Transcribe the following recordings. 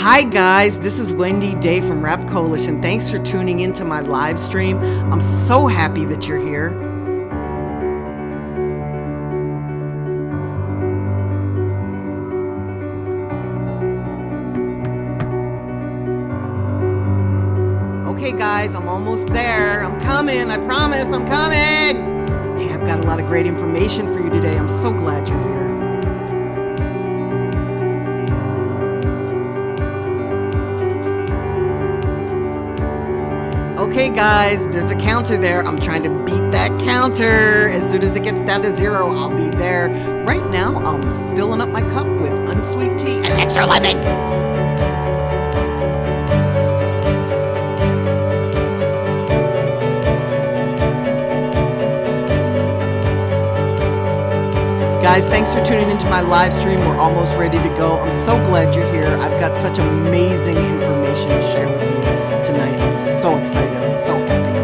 Hi guys, this is Wendy Day from RapCoalition. Thanks for tuning into my live stream. I'm so happy that you're here. Okay guys, I'm almost there. I'm coming, I promise, I'm coming. Hey, I've got a lot of great information for you today. I'm so glad you're here. Okay guys, there's a counter there. I'm trying to beat that counter. As soon as it gets down to 0, I'll be there. Right now, I'm filling up my cup with unsweet tea and extra lemon. Guys, thanks for tuning into my live stream. We're almost ready to go. I'm so glad you're here. I've got such amazing information to share with you tonight. I'm so excited. I'm so happy.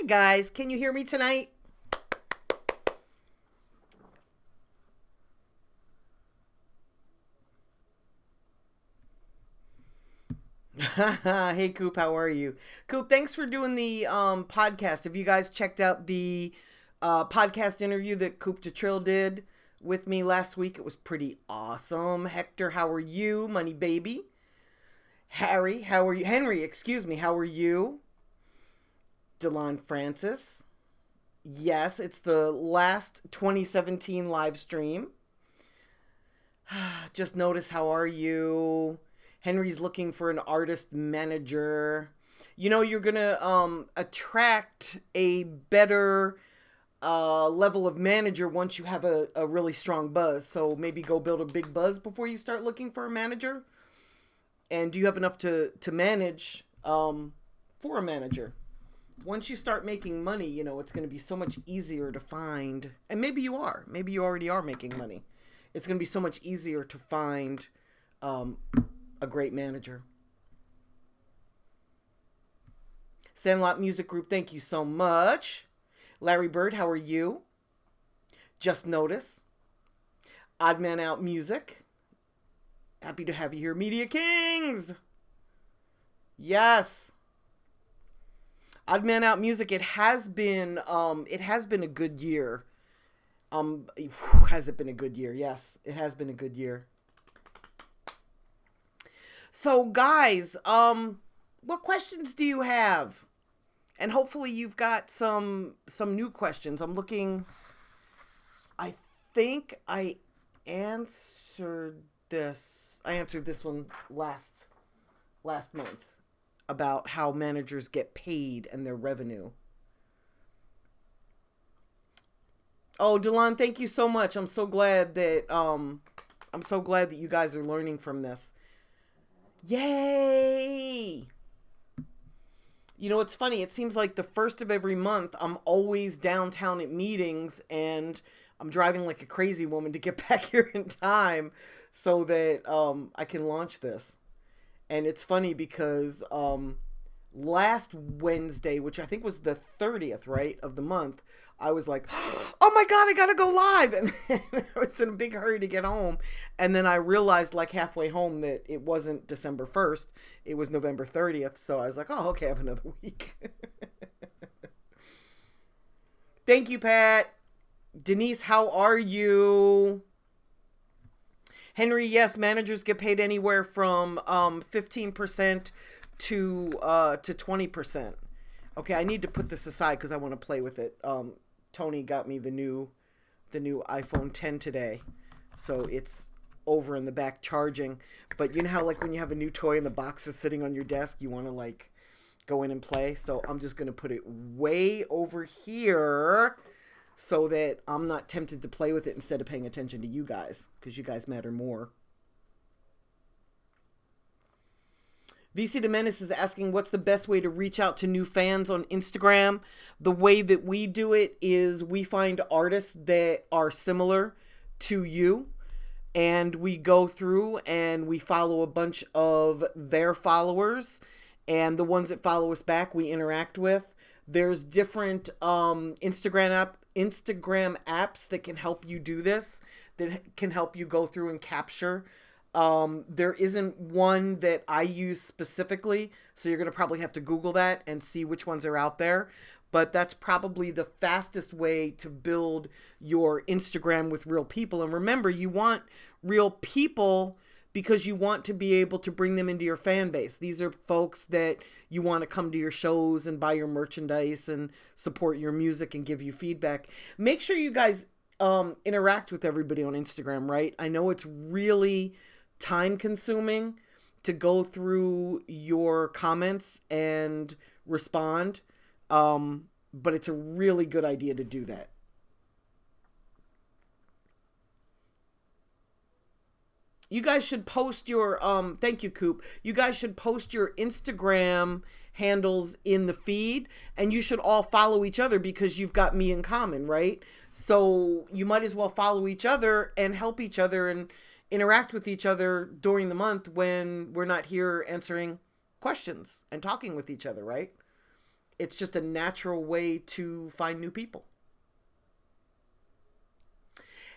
Guys, can you hear me tonight? Hey Coop, how are you? Coop, thanks for doing the podcast. Have you guys checked out the podcast interview that Coop DeTrill did with me last week? It was pretty awesome. Hector, how are you? Money baby. Harry, how are you? Henry, excuse me, how are you? Delon Francis. Yes, it's the last 2017 live stream. Just notice, how are you? Henry's looking for an artist manager. You know, you're going to attract a better level of manager once you have a really strong buzz. So maybe go build a big buzz before you start looking for a manager. And do you have enough to manage for a manager? Once you start making money, you know, it's going to be so much easier to find, and maybe you are, maybe you already are making money. It's going to be so much easier to find a great manager. Sandlot Music Group, thank you so much. Larry Bird, how are you? Just Notice. Odd Man Out Music. Happy to have you here. Media Kings. Yes. Odd Man Out Music, it has been a good year. Has it been a good year? Yes, it has been a good year. So guys, what questions do you have? And hopefully you've got some new questions. I'm looking, I think I answered this. I answered this one last month, about how managers get paid and their revenue. Oh, Delon, thank you so much. I'm so glad that you guys are learning from this. Yay! You know, it's funny. It seems like the first of every month, I'm always downtown at meetings, and I'm driving like a crazy woman to get back here in time so that I can launch this. And it's funny because last Wednesday, which I think was the 30th, right, of the month, I was like, oh my God, I gotta go live. And I was in a big hurry to get home. And then I realized like halfway home that it wasn't December 1st. It was November 30th. So I was like, oh, okay, I have another week. Thank you, Pat. Denise, how are you? Henry, yes, managers get paid anywhere from 15% to 20%. Okay, I need to put this aside because I want to play with it. Tony got me the new the new iPhone 10 today. So it's over in the back charging. But you know how like when you have a new toy and the box is sitting on your desk, you want to like go in and play. So I'm just going to put it way over here so that I'm not tempted to play with it instead of paying attention to you guys, because you guys matter more. VC de Menace is asking, what's the best way to reach out to new fans on Instagram? The way that we do it is we find artists that are similar to you, and we go through and we follow a bunch of their followers, and the ones that follow us back we interact with. There's different Instagram apps that can help you do this, that can help you go through and capture. There isn't one that I use specifically, so you're going to probably have to Google that and see which ones are out there. But that's probably the fastest way to build your Instagram with real people. And remember, you want real people because you want to be able to bring them into your fan base. These are folks that you want to come to your shows and buy your merchandise and support your music and give you feedback. Make sure you guys interact with everybody on Instagram, right? I know it's really time consuming to go through your comments and respond, but it's a really good idea to do that. You guys should post your thank you, Coop. You guys should post your Instagram handles in the feed, and you should all follow each other because you've got me in common, right? So you might as well follow each other and help each other and interact with each other during the month when we're not here answering questions and talking with each other, right? It's just a natural way to find new people.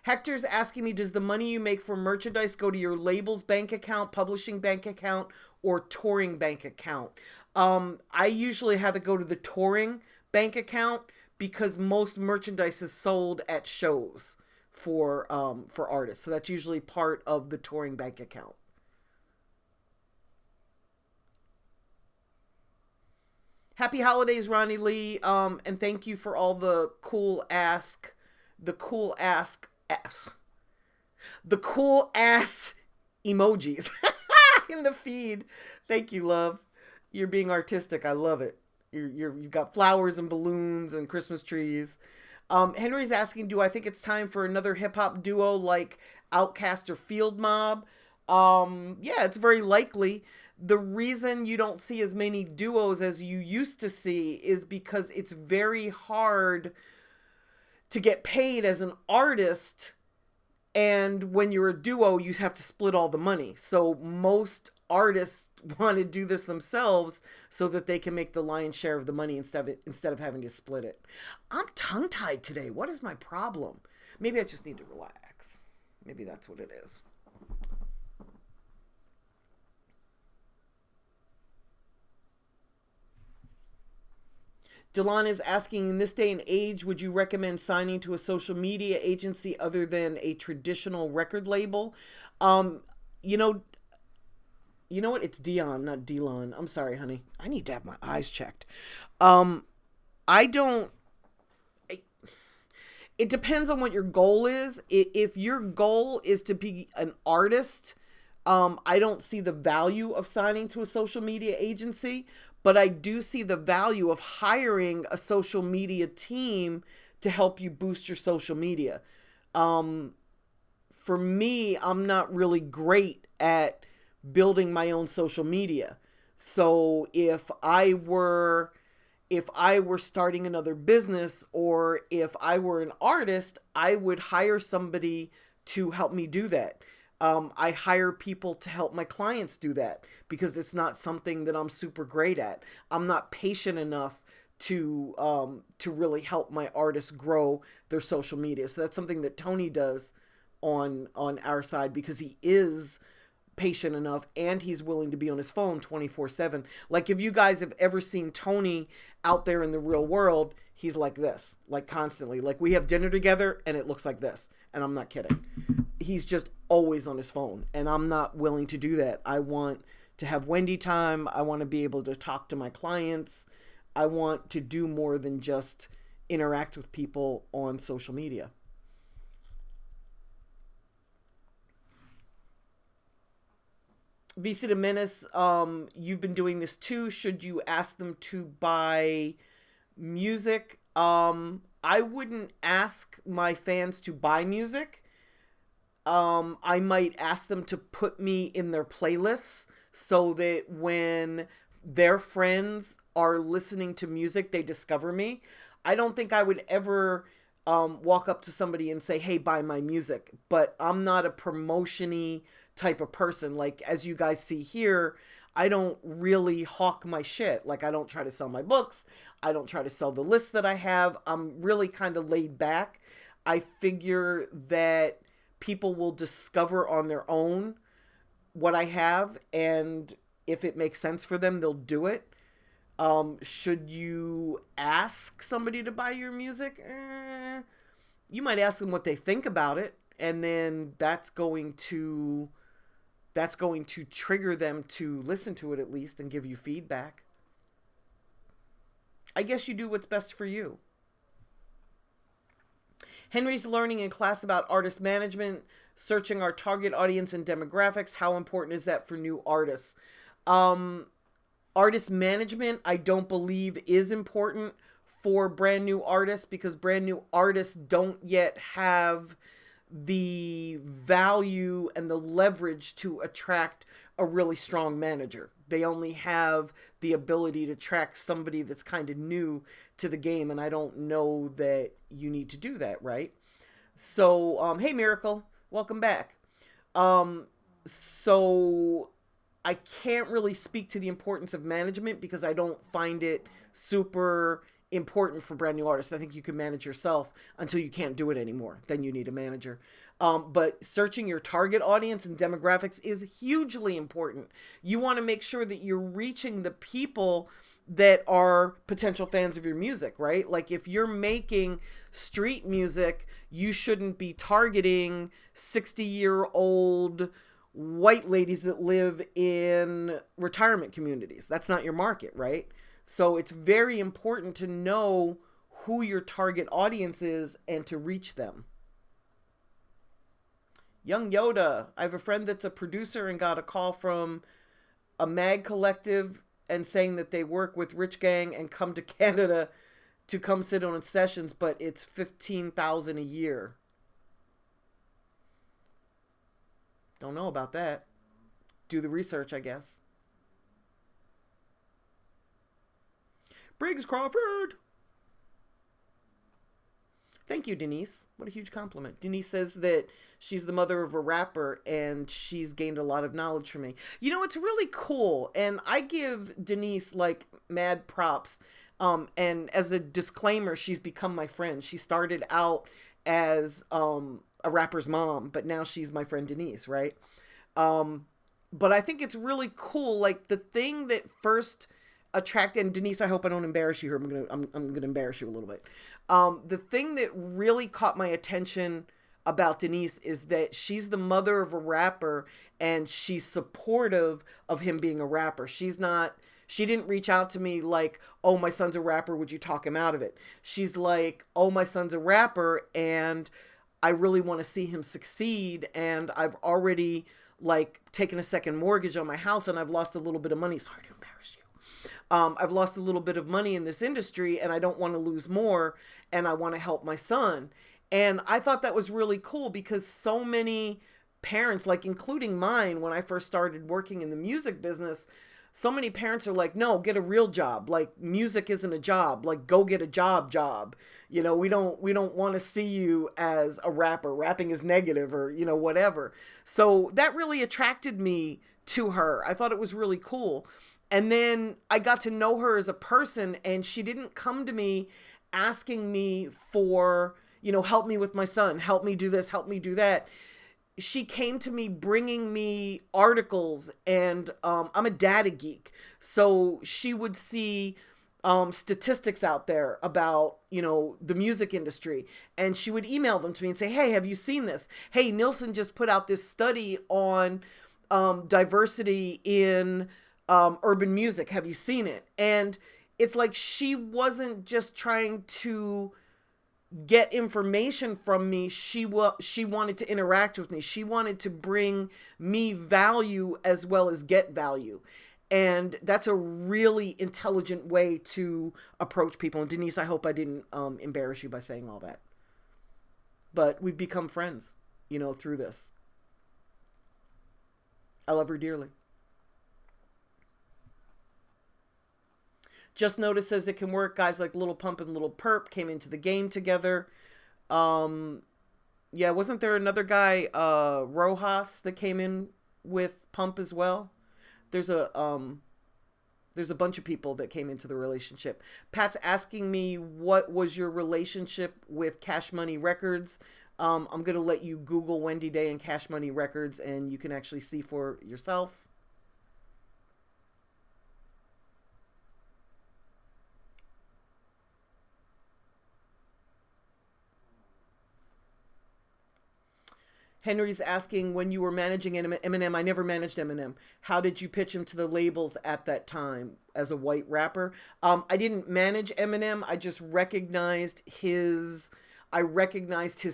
Hector's asking me, does the money you make from merchandise go to your label's bank account, publishing bank account, or touring bank account? I usually have it go to the touring bank account because most merchandise is sold at shows for artists. So that's usually part of the touring bank account. Happy holidays, Ronnie Lee. And thank you for all the cool ass emojis in the feed. Thank you, love. You're being artistic. I love it. You've got flowers and balloons and Christmas trees. Henry's asking, do I think it's time for another hip hop duo like Outkast or Field Mob? Yeah, it's very likely. The reason you don't see as many duos as you used to see is because it's very hard to get paid as an artist, and when you're a duo you have to split all the money. So most artists want to do this themselves so that they can make the lion's share of the money instead of having to split it. I'm tongue-tied today. What is my problem? Maybe I just need to relax. Maybe that's what it is. Delon is asking, in this day and age, would you recommend signing to a social media agency other than a traditional record label? You know what? It's Dion, not Delon. I'm sorry, honey. I need to have my eyes checked. It depends on what your goal is. If your goal is to be an artist, I don't see the value of signing to a social media agency, but I do see the value of hiring a social media team to help you boost your social media. For me, I'm not really great at building my own social media. So if I were starting another business, or if I were an artist, I would hire somebody to help me do that. I hire people to help my clients do that because it's not something that I'm super great at. I'm not patient enough to really help my artists grow their social media. So that's something that Tony does on our side because he is patient enough and he's willing to be on his phone 24/7. Like if you guys have ever seen Tony out there in the real world, he's like this, like constantly. Like we have dinner together and it looks like this, and I'm not kidding. He's just always on his phone, and I'm not willing to do that. I want to have Wendy time. I want to be able to talk to my clients. I want to do more than just interact with people on social media. VC to Menace, you've been doing this too. Should you ask them to buy music? I wouldn't ask my fans to buy music. I might ask them to put me in their playlists so that when their friends are listening to music, they discover me. I don't think I would ever walk up to somebody and say, hey, buy my music. But I'm not a promotion-y type of person. Like, as you guys see here, I don't really hawk my shit. Like, I don't try to sell my books. I don't try to sell the list that I have. I'm really kind of laid back. I figure that people will discover on their own what I have, and if it makes sense for them, they'll do it. Should you ask somebody to buy your music? You might ask them what they think about it, and then that's going to trigger them to listen to it at least and give you feedback. I guess you do what's best for you. Henry's learning in class about artist management, searching our target audience and demographics. How important is that for new artists? Artist management, I don't believe is important for brand new artists, because brand new artists don't yet have the value and the leverage to attract a really strong manager. They only have the ability to track somebody that's kind of new to the game, and I don't know that you need to do that, right? So, hey Miracle, welcome back. So I can't really speak to the importance of management because I don't find it super important for brand new artists. I think you can manage yourself until you can't do it anymore. Then you need a manager. But searching your target audience and demographics is hugely important. You want to make sure that you're reaching the people that are potential fans of your music, right? Like if you're making street music, you shouldn't be targeting 60-year-old white ladies that live in retirement communities. That's not your market, right? So it's very important to know who your target audience is and to reach them. Young Yoda, I have a friend that's a producer and got a call from a mag collective and saying that they work with Rich Gang and come to Canada to come sit on sessions, but it's $15,000 a year. Don't know about that. Do the research, I guess. Briggs Crawford. Thank you, Denise. What a huge compliment. Denise says that she's the mother of a rapper and she's gained a lot of knowledge from me. You know, it's really cool. And I give Denise like mad props. And as a disclaimer, she's become my friend. She started out as a rapper's mom, but now she's my friend Denise, right? But I think it's really cool. Like the thing that first attracted, and Denise, I hope I don't embarrass you here. I'm gonna embarrass you a little bit. The thing that really caught my attention about Denise is that she's the mother of a rapper and she's supportive of him being a rapper. She didn't reach out to me like, oh, my son's a rapper, would you talk him out of it? She's like, oh, my son's a rapper and I really want to see him succeed, and I've already like taken a second mortgage on my house and I've lost a little bit of money. Sorry to embarrass you. I've lost a little bit of money in this industry and I don't want to lose more, and I want to help my son. And I thought that was really cool because so many parents, like including mine, when I first started working in the music business, so many parents are like, no, get a real job. Like music isn't a job. Like go get a job. You know, we don't want to see you as a rapper. Rapping is negative or, you know, whatever. So that really attracted me to her. I thought it was really cool. And then I got to know her as a person, and she didn't come to me asking me for, you know, help me with my son, help me do this, help me do that. She came to me bringing me articles, and I'm a data geek. So she would see statistics out there about, you know, the music industry, and she would email them to me and say, hey, have you seen this? Hey, Nielsen just put out this study on diversity in urban music. Have you seen it? And it's like she wasn't just trying to get information from me. She wanted to interact with me. She wanted to bring me value as well as get value. And that's a really intelligent way to approach people. And Denise, I hope I didn't embarrass you by saying all that. But we've become friends, through this. I love her dearly. Just Notice says it can work. Guys like Little Pump and Little Perp came into the game together. Yeah, wasn't there another guy, Rojas, that came in with Pump as well? There's a bunch of people that came into the relationship. Pat's asking me, what was your relationship with Cash Money Records? I'm going to let you Google Wendy Day and Cash Money Records, and you can actually see for yourself. Henry's asking, when you were managing Eminem, I never managed Eminem. How did you pitch him to the labels at that time as a white rapper? I didn't manage Eminem. I just recognized his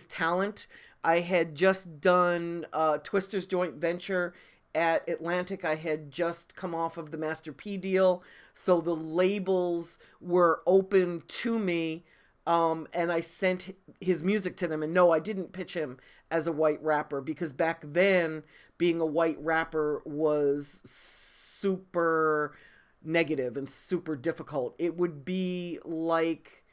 talent. I had just done Twister's joint venture at Atlantic. I had just come off of the Master P deal. So the labels were open to me. And I sent his music to them. And no, I didn't pitch him as a white rapper, because back then being a white rapper was super negative and super difficult. It would be like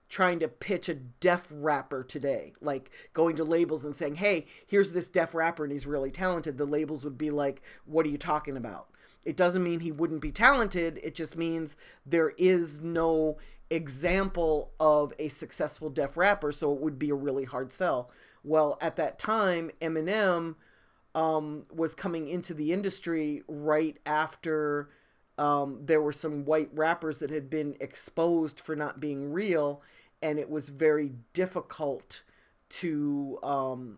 trying to pitch a deaf rapper today, like going to labels and saying, hey, here's this deaf rapper and he's really talented. The labels would be like, what are you talking about? It doesn't mean he wouldn't be talented. It just means there is no example of a successful deaf rapper, so it would be a really hard sell. Well, at that time, Eminem was coming into the industry right after there were some white rappers that had been exposed for not being real, and it was very difficult to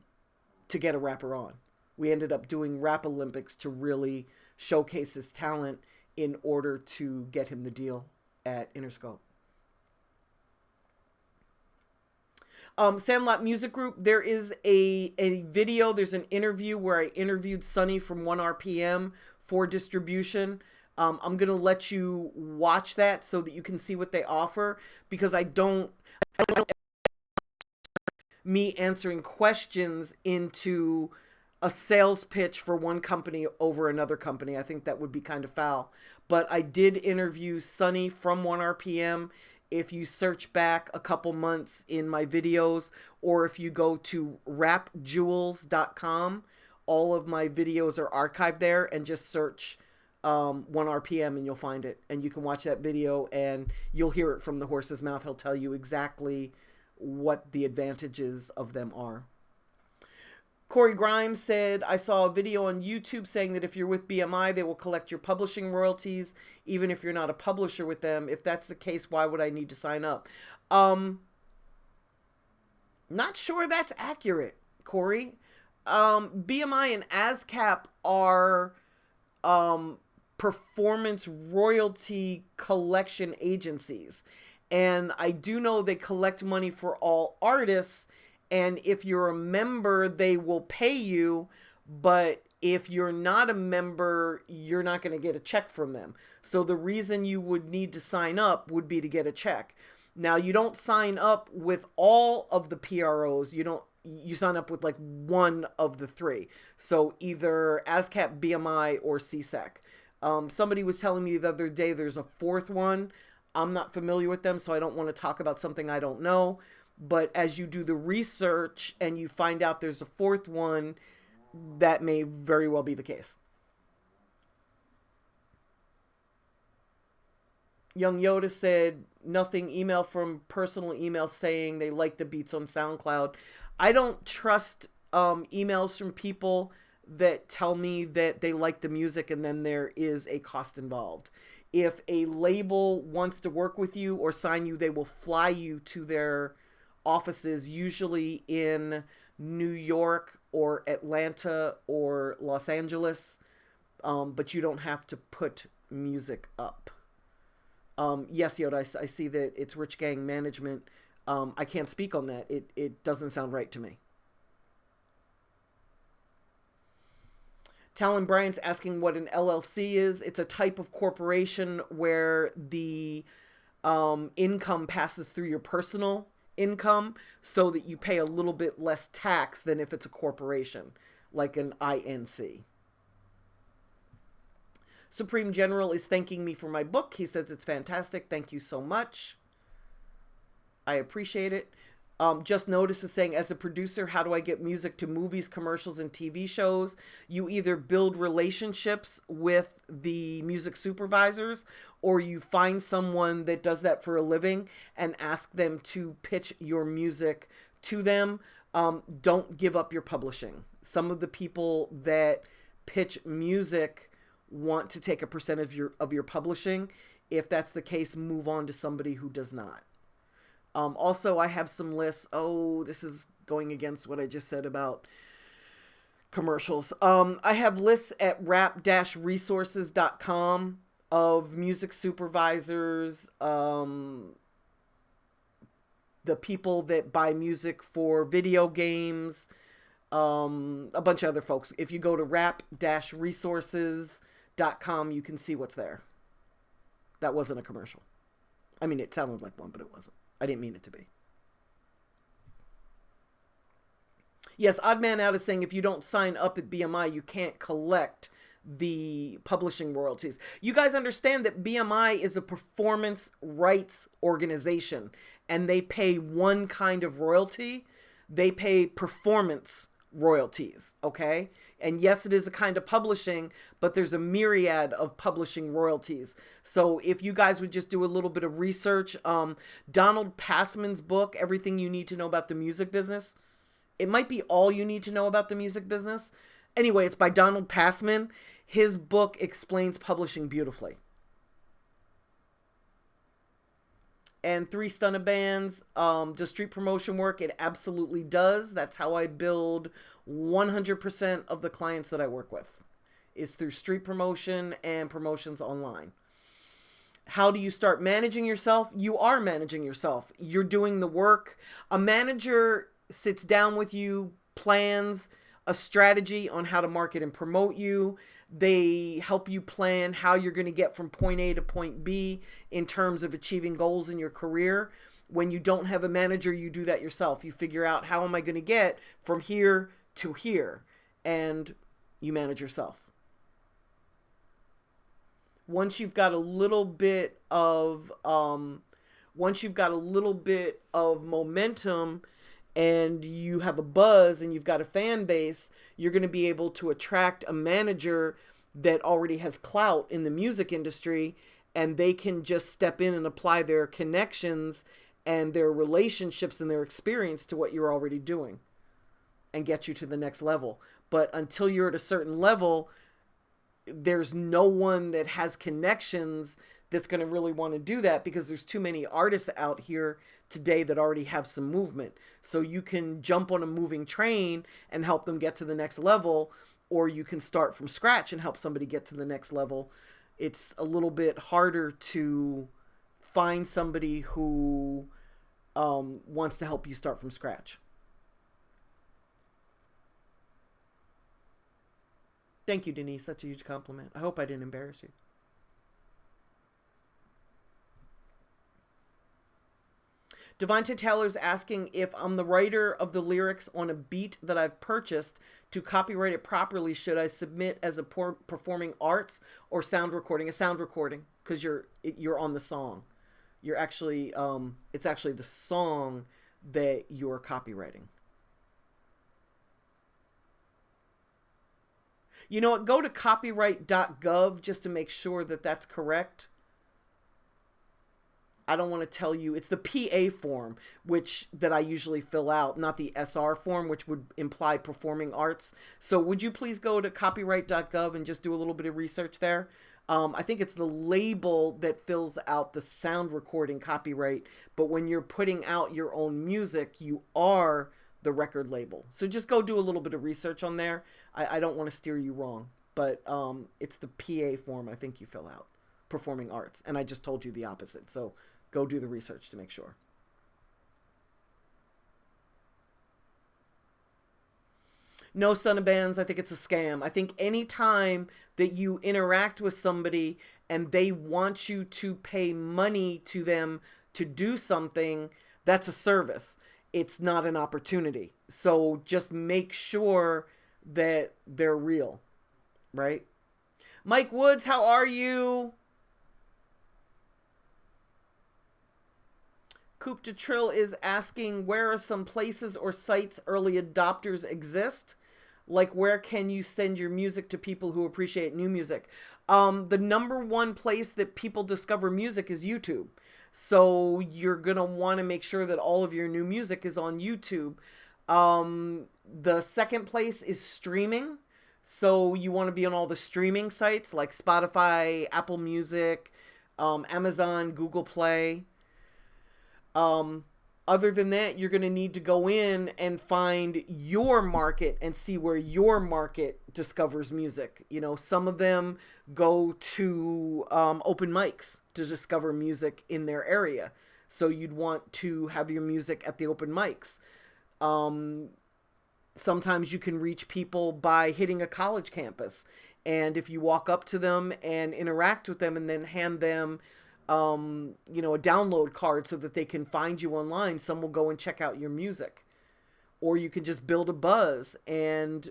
get a rapper on. We ended up doing Rap Olympics to really showcase his talent in order to get him the deal at Interscope. Sandlot Music Group, there is a video, there's an interview where I interviewed Sunny from 1RPM for distribution. I'm going to let you watch that so that you can see what they offer, because I don't me answering questions into a sales pitch for one company over another company. I think that would be kind of foul. But I did interview Sunny from 1RPM. If you search back a couple months in my videos, or if you go to rapjewels.com, all of my videos are archived there, and just search 1RPM and you'll find it. And you can watch that video and you'll hear it from the horse's mouth. He'll tell you exactly what the advantages of them are. Corey Grimes said, I saw a video on YouTube saying that if you're with BMI, they will collect your publishing royalties, even if you're not a publisher with them. If that's the case, why would I need to sign up? Not sure that's accurate, Corey. BMI and ASCAP are performance royalty collection agencies. And I do know they collect money for all artists. And if you're a member, they will pay you. But if you're not a member, you're not going to get a check from them. So the reason you would need to sign up would be to get a check. Now, you don't sign up with all of the PROs. You sign up with like one of the three. So either ASCAP, BMI, or CSEC. Somebody was telling me the other day there's a fourth one. I'm not familiar with them, so I don't want to talk about something I don't know. But as you do the research and you find out there's a fourth one, that may very well be the case. Young Yoda said, nothing, email from personal email saying they like the beats on SoundCloud. I don't trust emails from people that tell me that they like the music and then there is a cost involved. If a label wants to work with you or sign you, they will fly you to their offices, usually in New York or Atlanta or Los Angeles, but you don't have to put music up. Yes, Yoda, I see that it's Rich Gang Management. I can't speak on that. It doesn't sound right to me. Talon Bryant's asking what an LLC is. It's a type of corporation where the income passes through your personal income so that you pay a little bit less tax than if it's a corporation, like an INC. Supreme General is thanking me for my book. He says it's fantastic. Thank you so much. I appreciate it. Just Notice is saying, as a producer, how do I get music to movies, commercials, and TV shows? You either build relationships with the music supervisors, or you find someone that does that for a living and ask them to pitch your music to them. Don't give up your publishing. Some of the people that pitch music want to take a percent of your publishing. If that's the case, move on to somebody who does not. Also, I have some lists. Oh, this is going against what I just said about commercials. I have lists at rap-resources.com of music supervisors, the people that buy music for video games, a bunch of other folks. If you go to rap-resources.com, you can see what's there. That wasn't a commercial. I mean, it sounded like one, but it wasn't. I didn't mean it to be. Yes, Odd Man Out is saying if you don't sign up at BMI, you can't collect the publishing royalties. You guys understand that BMI is a performance rights organization, and they pay one kind of royalty. They pay performance royalties, okay? And yes, it is a kind of publishing, but there's a myriad of publishing royalties. So if you guys would just do a little bit of research, Donald Passman's book, Everything You Need to Know About the Music Business, it might be all you need to know about the music business. Anyway, it's by Donald Passman. His book explains publishing beautifully. And 3 Stunna Bands, does street promotion work? It absolutely does. That's how I build 100% of the clients that I work with, is through street promotion and promotions online. How do you start managing yourself? You are managing yourself. You're doing the work. A manager sits down with you, plans a strategy on how to market and promote you. They help you plan how you're going to get from point A to point B in terms of achieving goals in your career. When you don't have a manager, you do that yourself. You figure out, how am I going to get from here to here? And you manage yourself. Once you've got a little bit of momentum, and you have a buzz and you've got a fan base, you're going to be able to attract a manager that already has clout in the music industry, and they can just step in and apply their connections and their relationships and their experience to what you're already doing and get you to the next level. But until you're at a certain level, there's no one that has connections that's going to really want to do that, because there's too many artists out here today that already have some movement. So you can jump on a moving train and help them get to the next level, or you can start from scratch and help somebody get to the next level. It's a little bit harder to find somebody who wants to help you start from scratch. Thank you, Denise. Such a huge compliment. I hope I didn't embarrass you. Devontae Taylor's asking if I'm the writer of the lyrics on a beat that I've purchased. To copyright it properly, should I submit as a performing arts or sound recording? A sound recording, because you're on the song. You're actually it's actually the song that you're copywriting. You know what? Go to copyright.gov just to make sure that that's correct. I don't want to tell you. It's the PA form, that I usually fill out, not the SR form, which would imply performing arts. So would you please go to copyright.gov and just do a little bit of research there? I think it's the label that fills out the sound recording copyright, but when you're putting out your own music, you are the record label. So just go do a little bit of research on there. I don't want to steer you wrong, but it's the PA form I think you fill out, performing arts. And I just told you the opposite. So go do the research to make sure. No, son of bands, I think it's a scam. I think any time that you interact with somebody and they want you to pay money to them to do something, that's a service. It's not an opportunity. So just make sure that they're real, right? Mike Woods, how are you? Coop de Trill is asking, where are some places or sites early adopters exist? Like, where can you send your music to people who appreciate new music? The number one place that people discover music is YouTube. So you're going to want to make sure that all of your new music is on YouTube. The second place is streaming. So you want to be on all the streaming sites like Spotify, Apple Music, Amazon, Google Play. Other than that, you're going to need to go in and find your market and see where your market discovers music. You know, some of them go to open mics to discover music in their area. So you'd want to have your music at the open mics. Sometimes you can reach people by hitting a college campus. And if you walk up to them and interact with them and then hand them a download card so that they can find you online, some will go and check out your music. Or you can just build a buzz and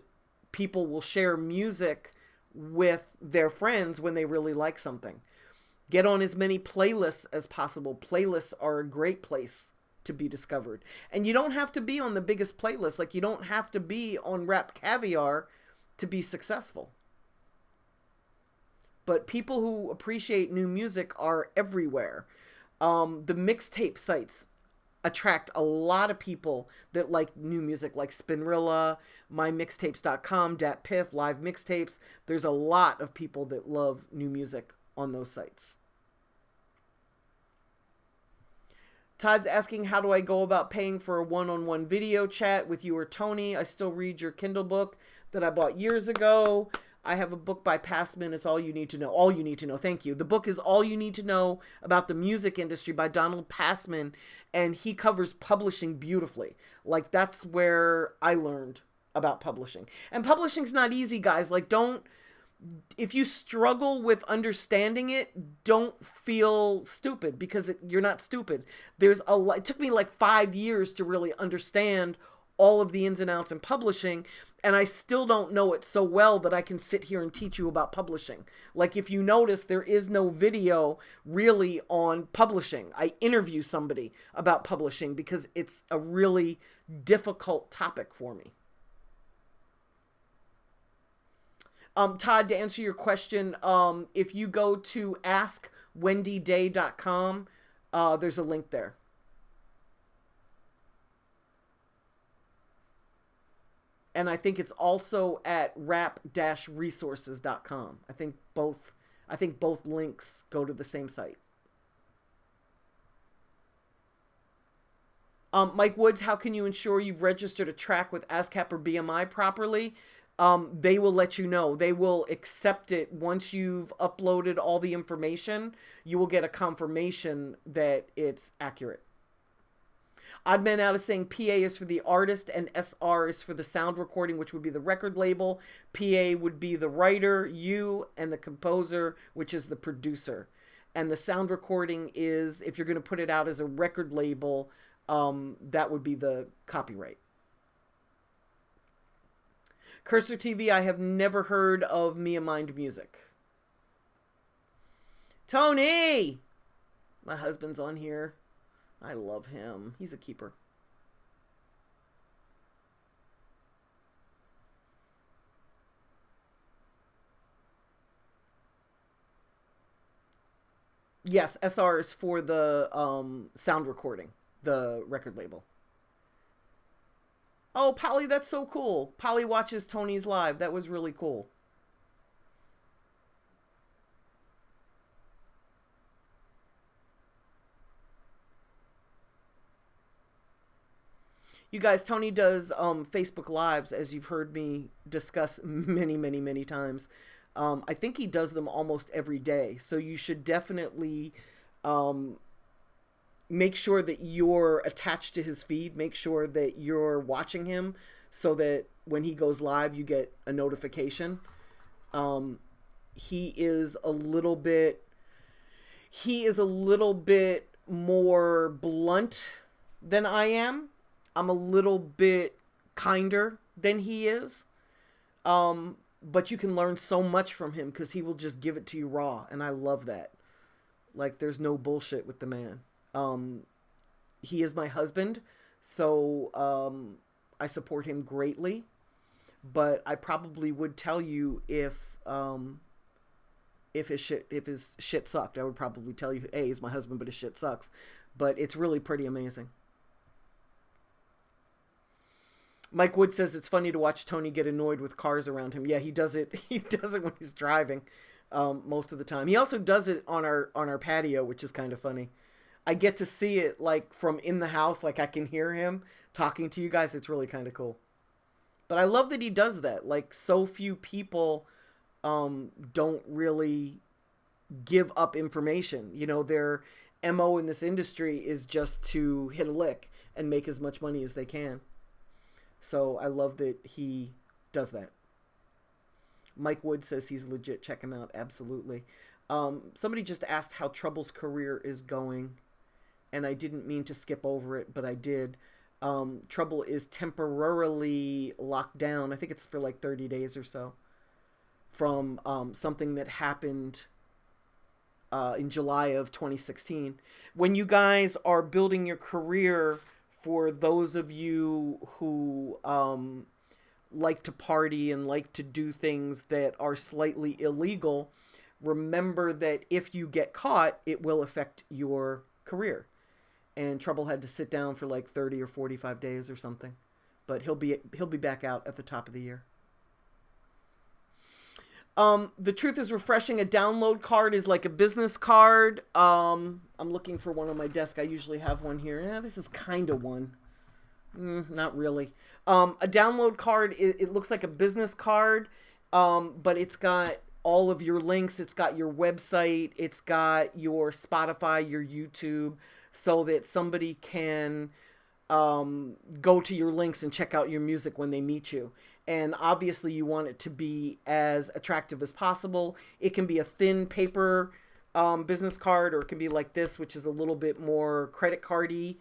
people will share music with their friends when they really like something. Get on as many playlists as possible. Playlists are a great place to be discovered. And you don't have to be on the biggest playlist. Like, you don't have to be on Rap Caviar to be successful. But people who appreciate new music are everywhere. The mixtape sites attract a lot of people that like new music, like Spinrilla, mymixtapes.com, DatPiff, Live Mixtapes. There's a lot of people that love new music on those sites. Todd's asking, how do I go about paying for a one-on-one video chat with you or Tony? I still read your Kindle book that I bought years ago. I have a book by Passman. It's All You Need to Know. All You Need to Know. Thank you. The book is All You Need to Know About the Music Industry by Donald Passman, and he covers publishing beautifully. Like, that's where I learned about publishing. And publishing's not easy, guys. Like, if you struggle with understanding it, don't feel stupid, because you're not stupid. It took me like 5 years to really understand all of the ins and outs in publishing, and I still don't know it so well that I can sit here and teach you about publishing. Like, if you notice, there is no video really on publishing. I interview somebody about publishing because it's a really difficult topic for me. Todd, to answer your question, if you go to askwendyday.com, there's a link there. And I think it's also at rap-resources.com. I think both links go to the same site. Mike Woods, how can you ensure you've registered a track with ASCAP or BMI properly? They will let you know. They will accept it once you've uploaded all the information. You will get a confirmation that it's accurate. Odd Man Out is saying PA is for the artist and SR is for the sound recording, which would be the record label. PA would be the writer, you, and the composer, which is the producer. And the sound recording is, if you're going to put it out as a record label, that would be the copyright. Cursor TV, I have never heard of Mia Mind Music. Tony! My husband's on here. I love him. He's a keeper. Yes, SR is for the sound recording, the record label. Oh, Polly, that's so cool. Polly watches Tony's live. That was really cool. You guys, Tony does Facebook Lives, as you've heard me discuss many, many, many times. I think he does them almost every day. So you should definitely make sure that you're attached to his feed. Make sure that you're watching him so that when he goes live, you get a notification. He is a little bit more blunt than I am. I'm a little bit kinder than he is. But you can learn so much from him because he will just give it to you raw, and I love that. Like, there's no bullshit with the man. He is my husband, so I support him greatly. But I probably would tell you if his shit sucked. I would probably tell you, hey, he's my husband, but his shit sucks. But it's really pretty amazing. Mike Wood says it's funny to watch Tony get annoyed with cars around him. Yeah, he does it. He does it when he's driving, most of the time. He also does it on our patio, which is kind of funny. I get to see it like from in the house, like I can hear him talking to you guys. It's really kind of cool. But I love that he does that. Like, so few people don't really give up information. You know, their MO in this industry is just to hit a lick and make as much money as they can. So I love that he does that. Mike Wood says he's legit. Check him out. Absolutely. Somebody just asked how Trouble's career is going, and I didn't mean to skip over it, but I did. Trouble is temporarily locked down. I think it's for like 30 days or so from something that happened in July of 2016. When you guys are building your career, for those of you who like to party and like to do things that are slightly illegal, remember that if you get caught, it will affect your career. And Trouble had to sit down for like 30 or 45 days or something. But he'll be back out at the top of the year. The truth is refreshing. A download card is like a business card. I'm looking for one on my desk. I usually have one here. Yeah, this is kind of one. Not really. A download card, it looks like a business card, but it's got all of your links. It's got your website. It's got your Spotify, your YouTube, so that somebody can go to your links and check out your music when they meet you. And obviously you want it to be as attractive as possible. It can be a thin paper business card, or it can be like this, which is a little bit more credit card-y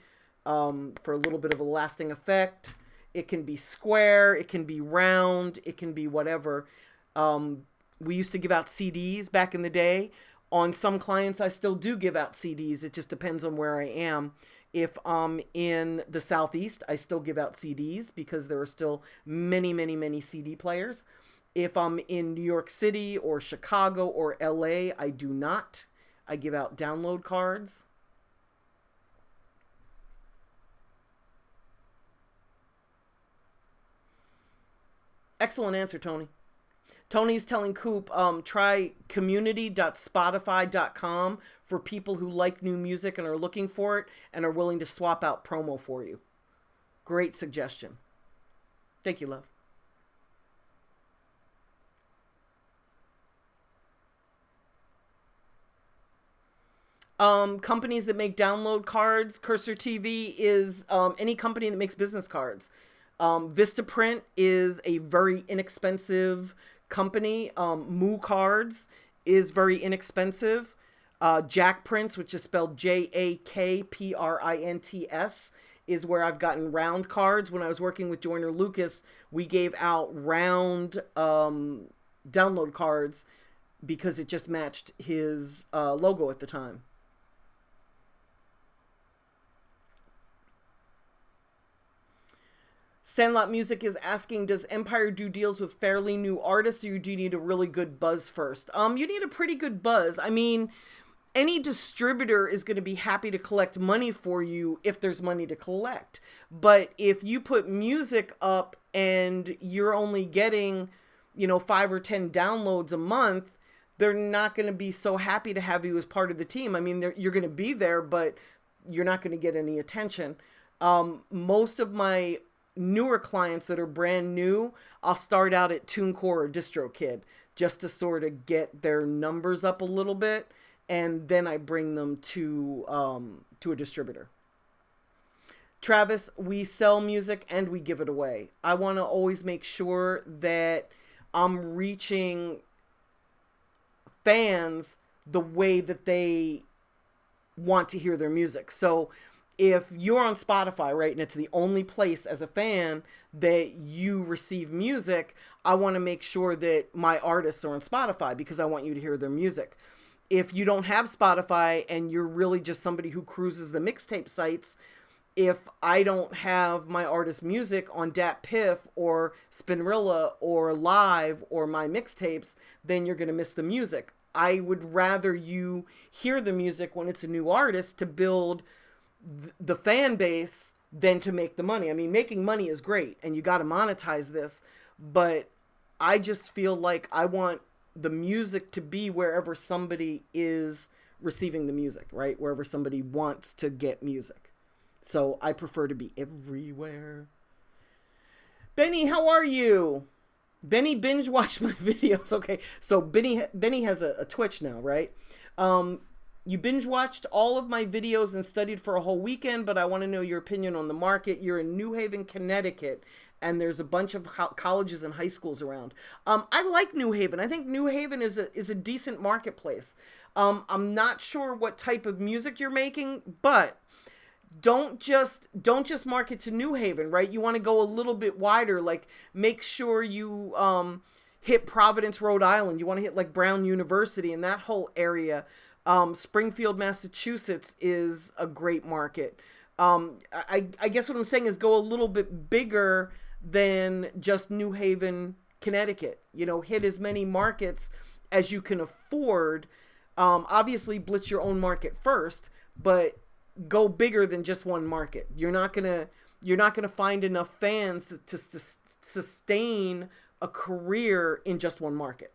for a little bit of a lasting effect. It can be square, it can be round, it can be whatever. We used to give out CDs back in the day. On some clients, I still do give out CDs. It just depends on where I am. If I'm in the Southeast, I still give out CDs because there are still many, many, many CD players. If I'm in New York City or Chicago or LA, I do not. I give out download cards. Excellent answer, Tony. Tony's telling Coop, try community.spotify.com for people who like new music and are looking for it and are willing to swap out promo for you. Great suggestion. Thank you, love. Companies that make download cards. Cursor TV is any company that makes business cards. Vistaprint is a very inexpensive company. Moo Cards is very inexpensive. Jack Prints, which is spelled JAKPRINTS, is where I've gotten round cards. When I was working with Joyner Lucas, we gave out round download cards because it just matched his logo at the time. Sandlot Music is asking, does Empire do deals with fairly new artists, or do you need a really good buzz first? You need a pretty good buzz. I mean, any distributor is going to be happy to collect money for you if there's money to collect. But if you put music up and you're only getting, 5 or 10 downloads a month, they're not going to be so happy to have you as part of the team. I mean, you're going to be there, but you're not going to get any attention. Most of my newer clients that are brand new, I'll start out at TuneCore or DistroKid just to sort of get their numbers up a little bit, and then I bring them to a distributor. Travis, we sell music and we give it away. I want to always make sure that I'm reaching fans the way that they want to hear their music. So if you're on Spotify, right, and it's the only place as a fan that you receive music, I want to make sure that my artists are on Spotify because I want you to hear their music. If you don't have Spotify and you're really just somebody who cruises the mixtape sites, if I don't have my artist music on Dat Piff or Spinrilla or Live or my mixtapes, then you're going to miss the music. I would rather you hear the music when it's a new artist to build the fan base than to make the money. I mean, making money is great and you got to monetize this, but I just feel like I want the music to be wherever somebody is receiving the music, right? Wherever somebody wants to get music. So I prefer to be everywhere. Benny, how are you? Benny binge watched my videos. Okay, so Benny has a Twitch now, right? You binge watched all of my videos and studied for a whole weekend, but I want to know your opinion on the market. You're in New Haven, Connecticut, and there's a bunch of colleges and high schools around. I like New Haven. I think New Haven is a decent marketplace. I'm not sure what type of music you're making, but don't just market to New Haven, right? You want to go a little bit wider. Like, make sure you hit Providence, Rhode Island. You want to hit like Brown University and that whole area. Springfield, Massachusetts is a great market. I guess what I'm saying is go a little bit bigger than just New Haven, Connecticut. You know, hit as many markets as you can afford. Obviously blitz your own market first, but go bigger than just one market. You're not gonna find enough fans to sustain a career in just one market.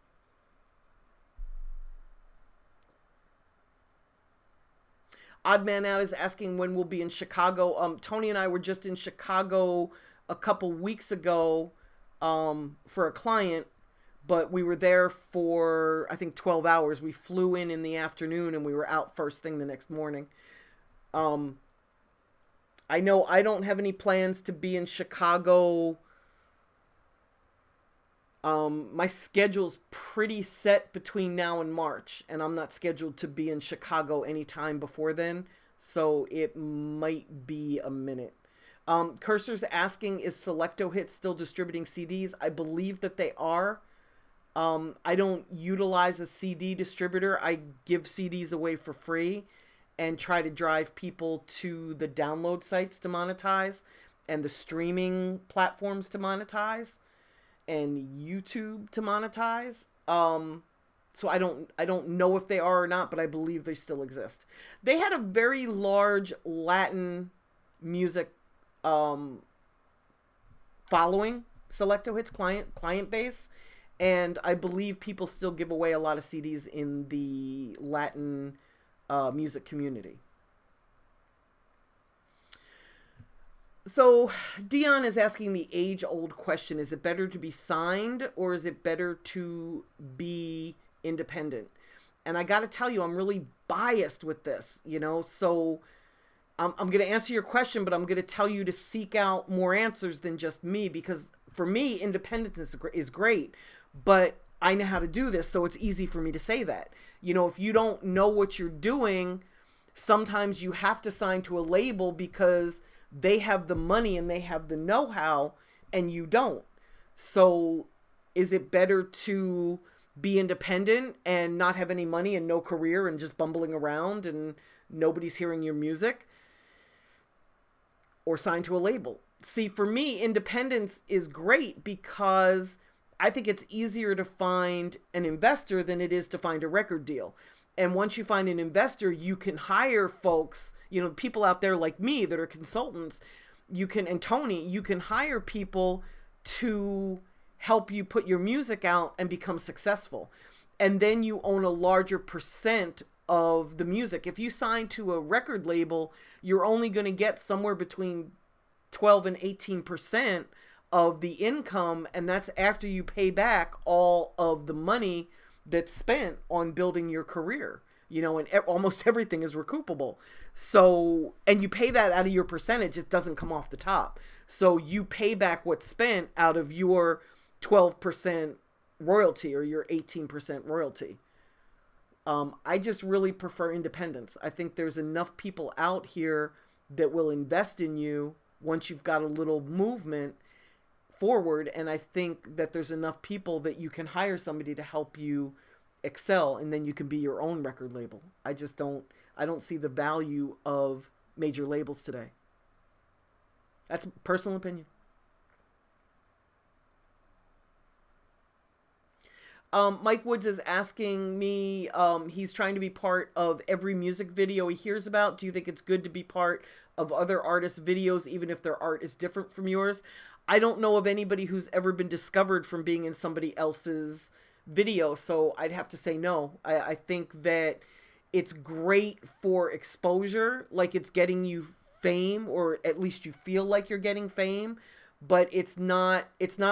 Odd Man Out is asking when we'll be in Chicago. Tony and I were just in Chicago a couple weeks ago for a client, but we were there for, I think, 12 hours. We flew in the afternoon and we were out first thing the next morning. I know I don't have any plans to be in Chicago. My schedule's pretty set between now and March, and I'm not scheduled to be in Chicago anytime before then, so it might be a minute. Cursor's asking, is Selecto Hit still distributing CDs? I believe that they are. I don't utilize a CD distributor. I give CDs away for free and try to drive people to the download sites to monetize and the streaming platforms to monetize and YouTube to monetize. So I don't know if they are or not, but I believe they still exist. They had a very large Latin music following, Selecto Hits client base, and I believe people still give away a lot of CDs in the Latin music community. So Dion is asking the age-old question, is it better to be signed or is it better to be independent? And I got to tell you, I'm really biased with this, you know, so I'm going to answer your question, but I'm going to tell you to seek out more answers than just me, because for me, independence is great, but I know how to do this, so it's easy for me to say that. You know, if you don't know what you're doing, sometimes you have to sign to a label because they have the money and they have the know-how and you don't. So is it better to be independent and not have any money and no career and just bumbling around and nobody's hearing your music, or sign to a label? See, for me, independence is great because I think it's easier to find an investor than it is to find a record deal. And once you find an investor, you can hire folks, you know, people out there like me that are consultants, and Tony, you can hire people to help you put your music out and become successful. And then you own a larger percent of the music. If you sign to a record label, you're only going to get somewhere between 12 and 18% of the income, and that's after you pay back all of the money that's spent on building your career. and almost everything is recoupable. So, and you pay that out of your percentage, it doesn't come off the top. So you pay back what's spent out of your 12% royalty or your 18% royalty. I just really prefer independence. I think there's enough people out here that will invest in you once you've got a little movement forward. And I think that there's enough people that you can hire somebody to help you excel, and then you can be your own record label. I don't see the value of major labels today. That's a personal opinion. Mike Woods is asking me, he's trying to be part of every music video he hears about. Do you think it's good to be part of other artists' videos, even if their art is different from yours? I don't know of anybody who's ever been discovered from being in somebody else's video, so I'd have to say no. I think that it's great for exposure, like it's getting you fame, or at least you feel like you're getting fame. But it's not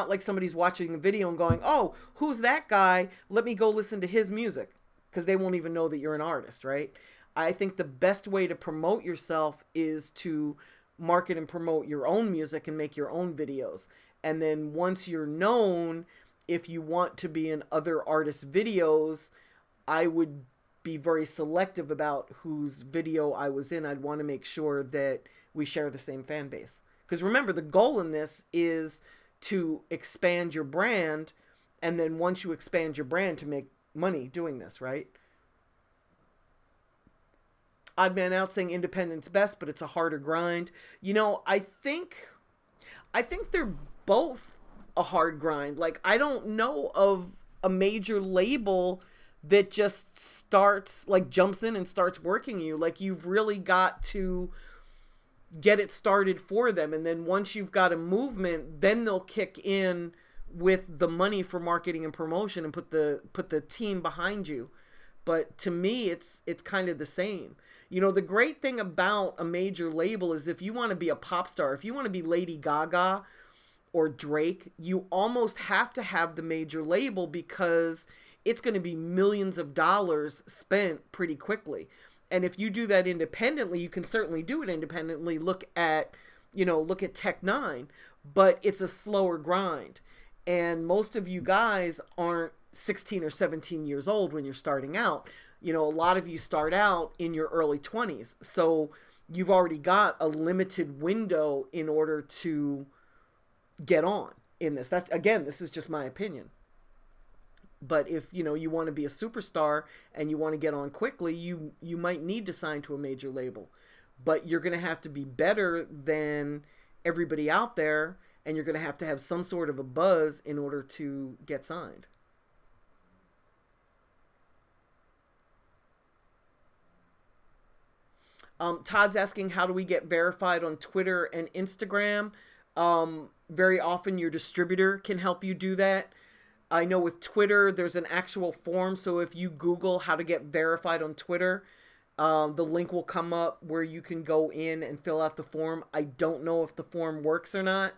like somebody's watching a video and going, oh, who's that guy? Let me go listen to his music. Because they won't even know that you're an artist, right? I think the best way to promote yourself is to market and promote your own music and make your own videos. And then once you're known, if you want to be in other artists' videos, I would be very selective about whose video I was in. I'd want to make sure that we share the same fan base. Because remember, the goal in this is to expand your brand, and then once you expand your brand, to make money doing this, right? Odd Man Out saying independent's best, but it's a harder grind. I think they're both a hard grind. Like, I don't know of a major label that just starts, like, jumps in and starts working you. Like, you've really got to get it started for them, and then once you've got a movement, then they'll kick in with the money for marketing and promotion and put the team behind you. But to me, it's kind of the same. The great thing about a major label is if you want to be a pop star, if you want to be Lady Gaga or Drake, you almost have to have the major label, because it's going to be millions of dollars spent pretty quickly. And if you do that independently, you can certainly do it independently. Look at Tech Nine, but it's a slower grind. And most of you guys aren't 16 or 17 years old when you're starting out. A lot of you start out in your early 20s. So you've already got a limited window in order to get on in this. This is just my opinion. But if you want to be a superstar and you want to get on quickly, you might need to sign to a major label. But you're going to have to be better than everybody out there, and you're going to have some sort of a buzz in order to get signed. Todd's asking, how do we get verified on Twitter and Instagram? Very often your distributor can help you do that. I know with Twitter, there's an actual form. So if you Google how to get verified on Twitter, the link will come up where you can go in and fill out the form. I don't know if the form works or not.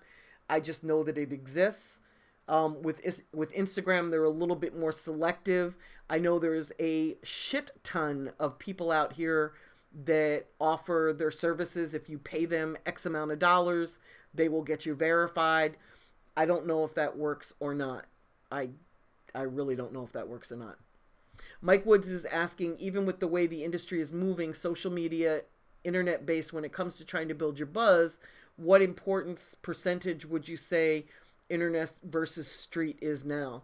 I just know that it exists. With Instagram, they're a little bit more selective. I know there's a shit ton of people out here that offer their services. If you pay them X amount of dollars, they will get you verified. I don't know if that works or not. I really don't know if that works or not. Mike Woods is asking, even with the way the industry is moving, social media, internet-based, when it comes to trying to build your buzz, what importance percentage would you say internet versus street is now?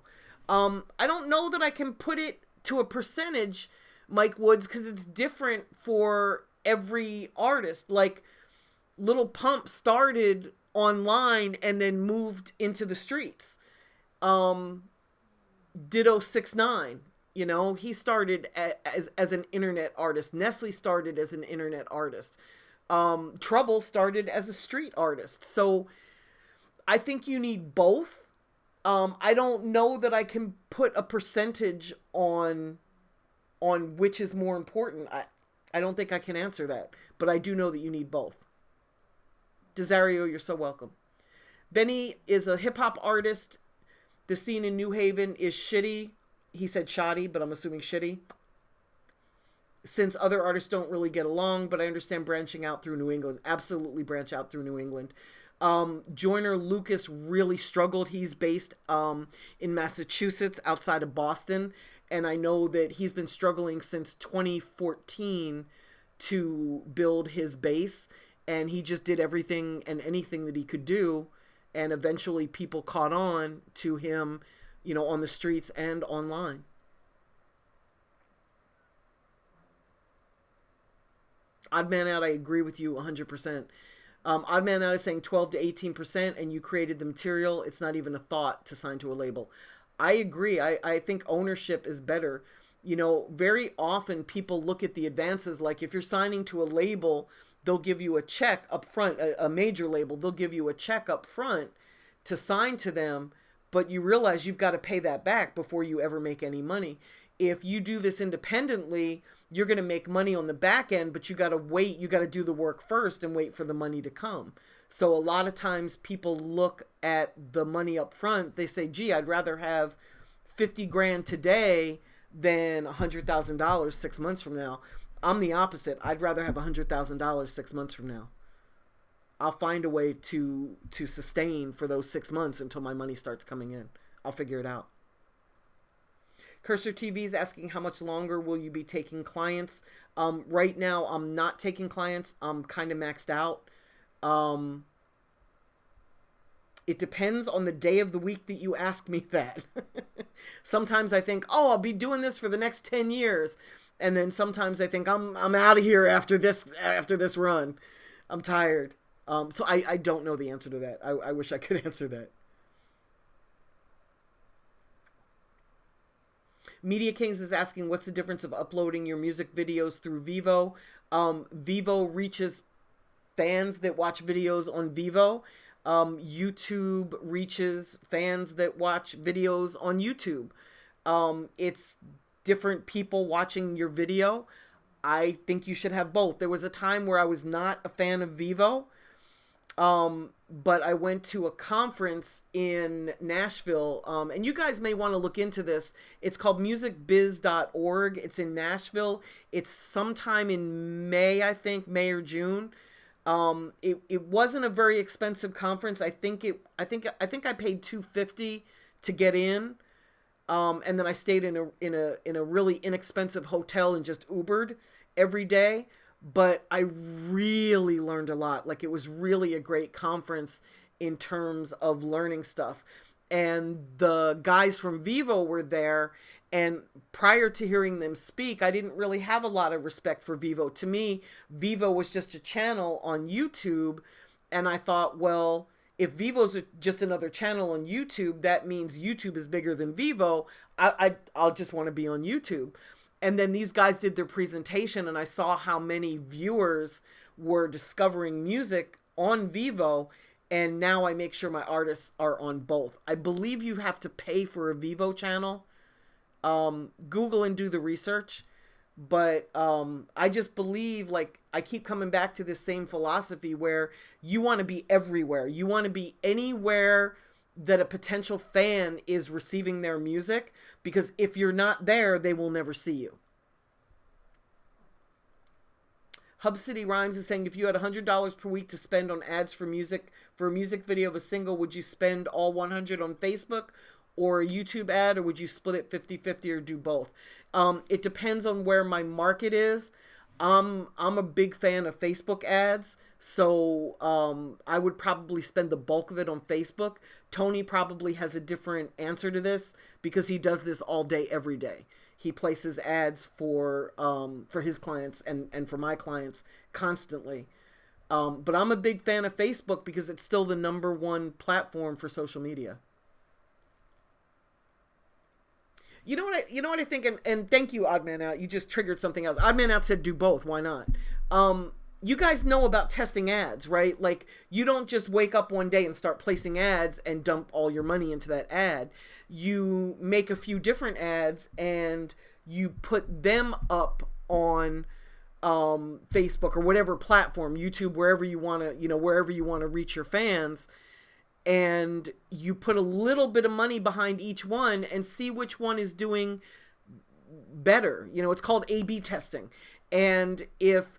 I don't know that I can put it to a percentage, Mike Woods, because it's different for every artist. Like, Lil Pump started online and then moved into the streets. Ditto 6ix9ine, he started as an internet artist. Nestle started as an internet artist. Trouble started as a street artist. So I think you need both. I don't know that I can put a percentage on which is more important. I don't think I can answer that, but I do know that you need both. Desario, you're so welcome. Benny is a hip hop artist. The scene in New Haven is shitty. He said shoddy, but I'm assuming shitty. since other artists don't really get along, but I understand branching out through New England. Absolutely branch out through New England. Joyner Lucas really struggled. He's based in Massachusetts outside of Boston. And I know that he's been struggling since 2014 to build his base. And he just did everything and anything that he could do. And eventually people caught on to him, you know, on the streets and online. Odd Man Out, I agree with you 100%. Odd Man Out is saying 12 to 18%, and you created the material. It's not even a thought to sign to a label. I agree. I think ownership is better. You know, very often people look at the advances, like if you're signing to a label, they'll give you a check up front, a major label, they'll give you a check up front to sign to them, but you realize you've got to pay that back before you ever make any money. If you do this independently, you're going to make money on the back end, but you got to wait. You got to do the work first and wait for the money to come. So a lot of times people look at the money up front. They say, gee, I'd rather have 50 grand today than $100,000 6 months from now. I'm the opposite. I'd rather have $100,000 6 months from now. I'll find a way to sustain for those 6 months until my money starts coming in. I'll figure it out. Cursor TV is asking how much longer will you be taking clients? Right now, I'm not taking clients. I'm kind of maxed out. It depends on the day of the week that you ask me that. Sometimes I think, oh, I'll be doing this for the next 10 years. And then sometimes I think I'm out of here after this run. I'm tired. So I don't know the answer to that. I wish I could answer that. Media Kings is asking, what's the difference of uploading your music videos through Vivo? Vivo reaches fans that watch videos on Vivo. YouTube reaches fans that watch videos on YouTube. It's different people watching your video. I think you should have both. There was a time where I was not a fan of Vivo. But I went to a conference in Nashville, and you guys may want to look into this. It's called musicbiz.org. It's in Nashville. It's sometime in May, I think, May or June. It wasn't a very expensive conference. I think I paid $250 to get in. And then I stayed in a really inexpensive hotel and just Ubered every day. But I really learned a lot. Like, it was really a great conference in terms of learning stuff. And the guys from Vivo were there. And prior to hearing them speak, I didn't really have a lot of respect for Vivo. To me, Vivo was just a channel on YouTube. And I thought, well, if Vivo's just another channel on YouTube, that means YouTube is bigger than Vivo. I'll just want to be on YouTube. And then these guys did their presentation, and I saw how many viewers were discovering music on Vivo, and now I make sure my artists are on both. I believe you have to pay for a Vivo channel. Google and do the research. But I just believe, like, I keep coming back to this same philosophy where you want to be everywhere. You want to be anywhere that a potential fan is receiving their music, because if you're not there, they will never see you. Hub City Rhymes is saying, if you had $100 per week to spend on ads for a music video of a single, would you spend all 100 on Facebook or a YouTube ad, or would you split it 50-50 or do both? It depends on where my market is. I'm a big fan of Facebook ads, so I would probably spend the bulk of it on Facebook. Tony probably has a different answer to this because he does this all day, every day. He places ads for his clients and for my clients constantly. But I'm a big fan of Facebook because it's still the #1 platform for social media. You know what I think, and thank you, Odd Man Out. You just triggered something else. Odd Man Out said do both. Why not? You guys know about testing ads, right? Like, you don't just wake up one day and start placing ads and dump all your money into that ad. You make a few different ads and you put them up on Facebook or whatever platform, YouTube, wherever you want to reach your fans. And you put a little bit of money behind each one and see which one is doing better. You know, it's called A/B testing. And if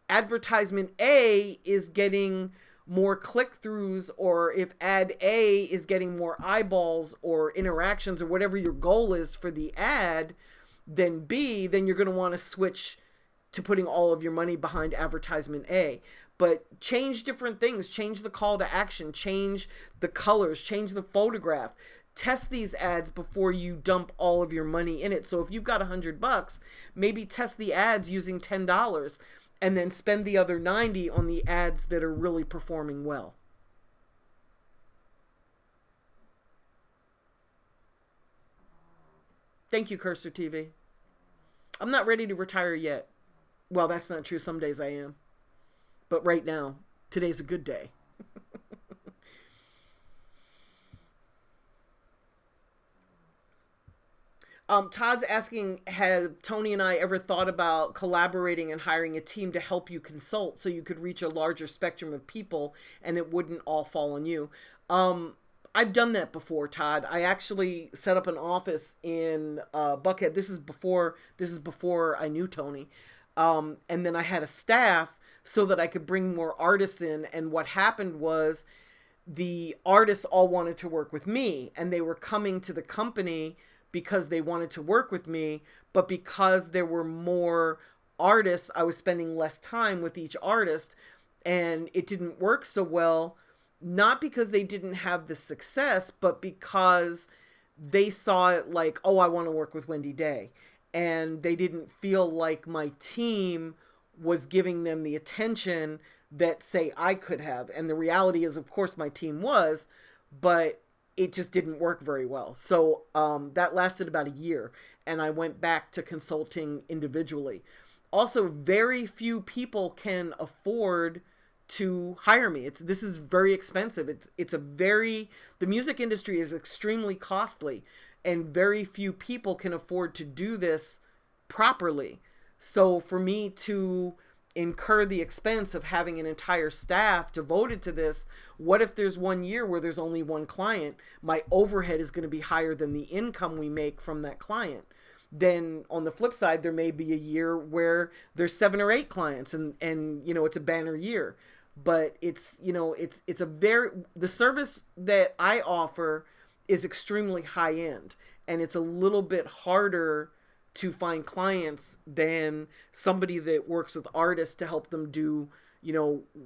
advertisement A is getting more click-throughs, or if ad A is getting more eyeballs or interactions or whatever your goal is for the ad than B, then you're going to want to switch to putting all of your money behind advertisement A. But change different things, change the call to action, change the colors, change the photograph. Test these ads before you dump all of your money in it. So if you've got $100, maybe test the ads using $10 and then spend the other 90 on the ads that are really performing well. Thank you, Cursor TV. I'm not ready to retire yet. Well, that's not true. Some days I am. But right now, today's a good day. Todd's asking, have Tony and I ever thought about collaborating and hiring a team to help you consult so you could reach a larger spectrum of people and it wouldn't all fall on you? I've done that before, Todd. I actually set up an office in Buckhead. This is before I knew Tony. And then I had a staff so that I could bring more artists in. And what happened was the artists all wanted to work with me, and they were coming to the company because they wanted to work with me, but because there were more artists, I was spending less time with each artist, and it didn't work so well, not because they didn't have the success, but because they saw it like, oh, I want to work with Wendy Day, and they didn't feel like my team was giving them the attention that, say, I could have. And the reality is, of course, my team was, but it just didn't work very well. So that lasted about a year, and I went back to consulting individually. Also, very few people can afford to hire me. This is very expensive. The music industry is extremely costly, and very few people can afford to do this properly. So for me to incur the expense of having an entire staff devoted to this, what if there's 1 year where there's only one client? My overhead is going to be higher than the income we make from that client. Then on the flip side, there may be a year where there's 7 or 8 clients, and it's a banner year. But the service that I offer is extremely high end, and it's a little bit harder to find clients than somebody that works with artists to help them do,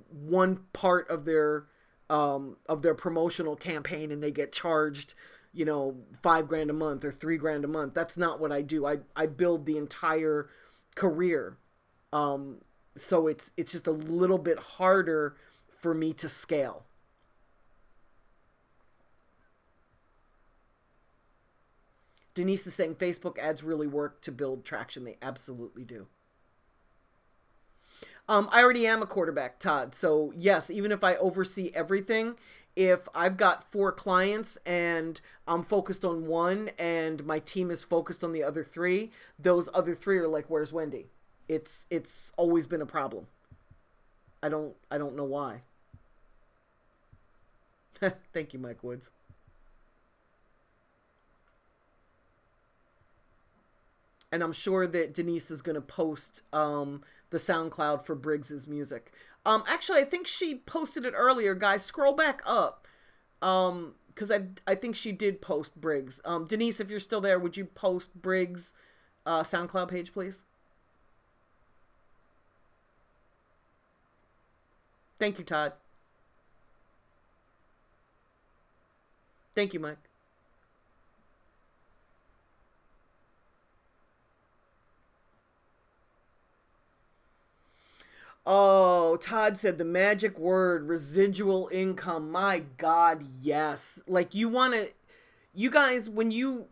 one part of their promotional campaign, and they get charged, $5,000 a month or $3,000 a month. That's not what I do. I build the entire career. So it's just a little bit harder for me to scale. Denise is saying Facebook ads really work to build traction. They absolutely do. I already am a quarterback, Todd. So yes, even if I oversee everything, if I've got 4 clients and I'm focused on one and my team is focused on the other 3, those other 3 are like, where's Wendy? It's always been a problem. I don't know why. Thank you, Mike Woods. And I'm sure that Denise is going to post the SoundCloud for Briggs's music. Actually, I think she posted it earlier. Guys, scroll back up. Because I think she did post Briggs. Denise, if you're still there, would you post Briggs' SoundCloud page, please? Thank you, Todd. Thank you, Mike. Oh, Todd said the magic word, residual income. My God, yes. Like you guys, when you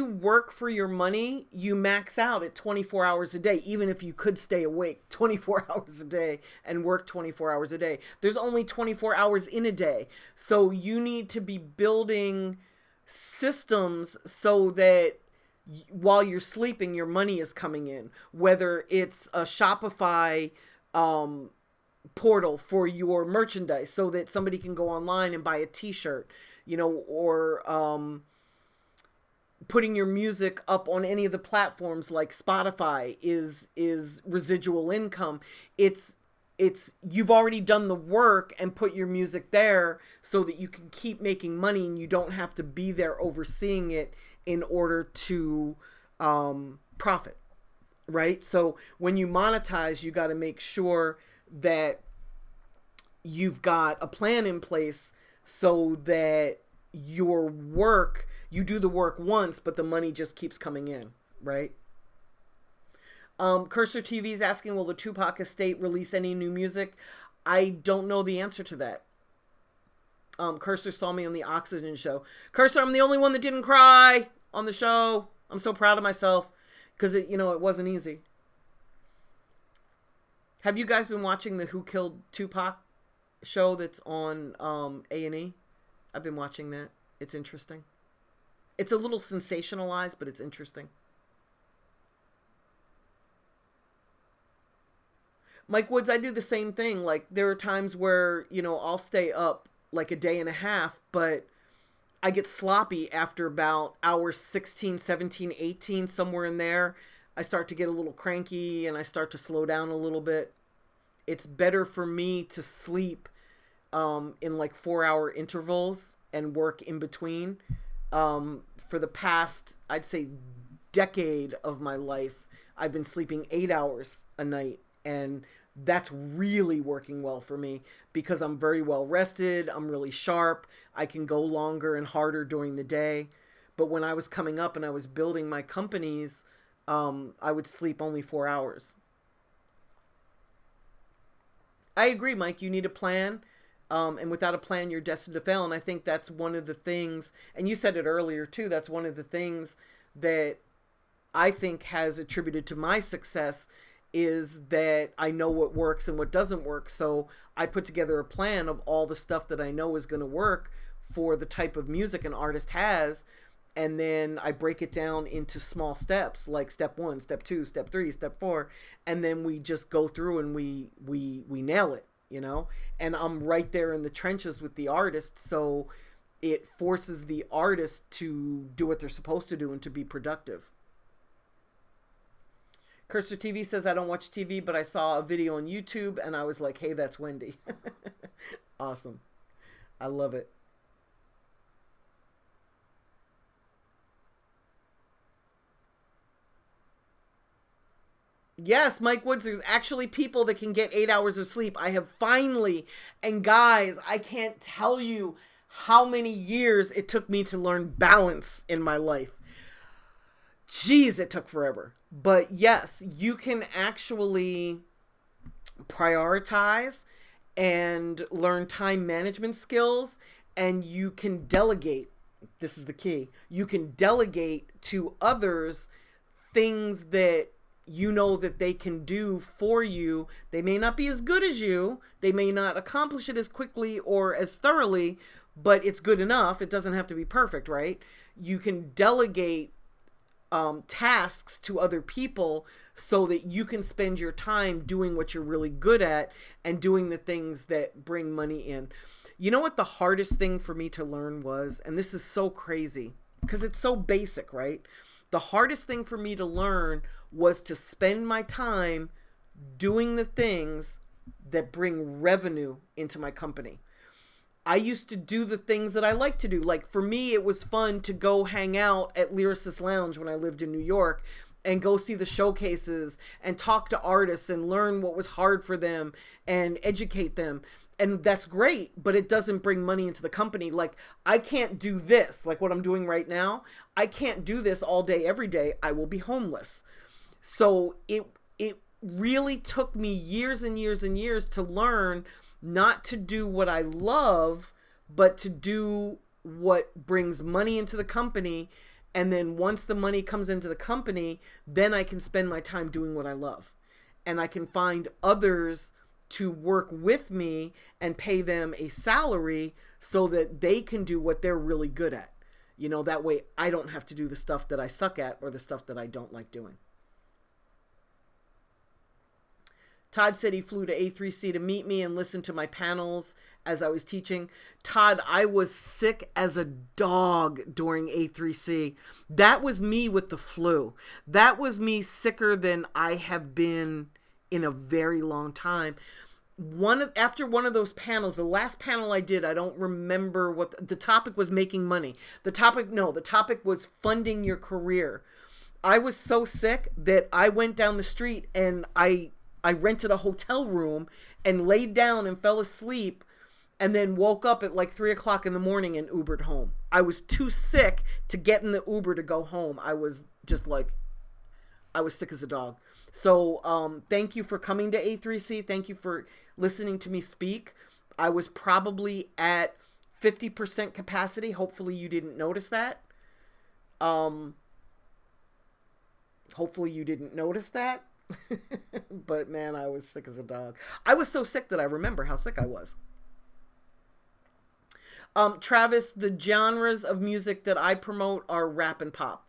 work for your money, you max out at 24 hours a day, even if you could stay awake 24 hours a day and work 24 hours a day. There's only 24 hours in a day. So you need to be building systems so that while you're sleeping, your money is coming in, whether it's a Shopify portal for your merchandise so that somebody can go online and buy a t-shirt, or putting your music up on any of the platforms like Spotify is residual income. It's you've already done the work and put your music there so that you can keep making money and you don't have to be there overseeing it in order to profit, right? So when you monetize, you got to make sure that you've got a plan in place so that your work, you do the work once, but the money just keeps coming in, right? Cursor TV is asking, will the Tupac estate release any new music? I don't know the answer to that. Cursor saw me on the Oxygen show. Cursor, I'm the only one that didn't cry on the show. I'm so proud of myself because it wasn't easy. Have you guys been watching the Who Killed Tupac show that's on A&E? I've been watching that. It's interesting. It's a little sensationalized, but it's interesting. Mike Woods, I do the same thing. Like, there are times where, I'll stay up like a day and a half, but I get sloppy after about hours 16, 17, 18, somewhere in there. I start to get a little cranky and I start to slow down a little bit. It's better for me to sleep in like 4-hour intervals and work in between. For the past, I'd say, decade of my life, I've been sleeping 8 hours a night, and that's really working well for me because I'm very well rested. I'm really sharp. I can go longer and harder during the day. But when I was coming up and I was building my companies, I would sleep only 4 hours. I agree, Mike. You need a plan. And without a plan, you're destined to fail. And I think that's one of the things, and you said it earlier too, that's one of the things that I think has attributed to my success is that I know what works and what doesn't work. So I put together a plan of all the stuff that I know is going to work for the type of music an artist has. And then I break it down into small steps, like step 1, step 2, step 3, step 4. And then we just go through and we nail it, and I'm right there in the trenches with the artist. So it forces the artist to do what they're supposed to do and to be productive. Cursor TV says, I don't watch TV, but I saw a video on YouTube and I was like, hey, that's Wendy. Awesome. I love it. Yes, Mike Woods, there's actually people that can get 8 hours of sleep. I have finally, and guys, I can't tell you how many years it took me to learn balance in my life. Jeez, it took forever. But yes, you can actually prioritize and learn time management skills, and you can delegate. This is the key. You can delegate to others things that you know that they can do for you. They may not be as good as you. They may not accomplish it as quickly or as thoroughly, but it's good enough. It doesn't have to be perfect, right? You can delegate tasks to other people so that you can spend your time doing what you're really good at and doing the things that bring money in. You know what the hardest thing for me to learn was, and this is so crazy because it's so basic, right? The hardest thing for me to learn was to spend my time doing the things that bring revenue into my company. I used to do the things that I like to do. Like for me, it was fun to go hang out at Lyricist Lounge when I lived in New York and go see the showcases and talk to artists and learn what was hard for them and educate them. And that's great, but it doesn't bring money into the company. Like I can't do this, like what I'm doing right now. I can't do this all day, every day. I will be homeless. So it really took me years and years and years to learn not to do what I love, but to do what brings money into the company. And then once the money comes into the company, then I can spend my time doing what I love. And I can find others to work with me and pay them a salary so that they can do what they're really good at. That way I don't have to do the stuff that I suck at or the stuff that I don't like doing. Todd said he flew to A3C to meet me and listen to my panels as I was teaching. Todd, I was sick as a dog during A3C. That was me with the flu. That was me sicker than I have been in a very long time. After one of those panels, the last panel I did, I don't remember what the topic was. Making money. The topic was funding your career. I was so sick that I went down the street and I rented a hotel room and laid down and fell asleep, and then woke up at like 3 o'clock in the morning and Ubered home. I was too sick to get in the Uber to go home. I was sick as a dog. So thank you for coming to A3C. Thank you for listening to me speak. I was probably at 50% capacity. Hopefully you didn't notice that. But man, I was sick as a dog. I was so sick that I remember how sick I was. Travis, the genres of music that I promote are rap and pop.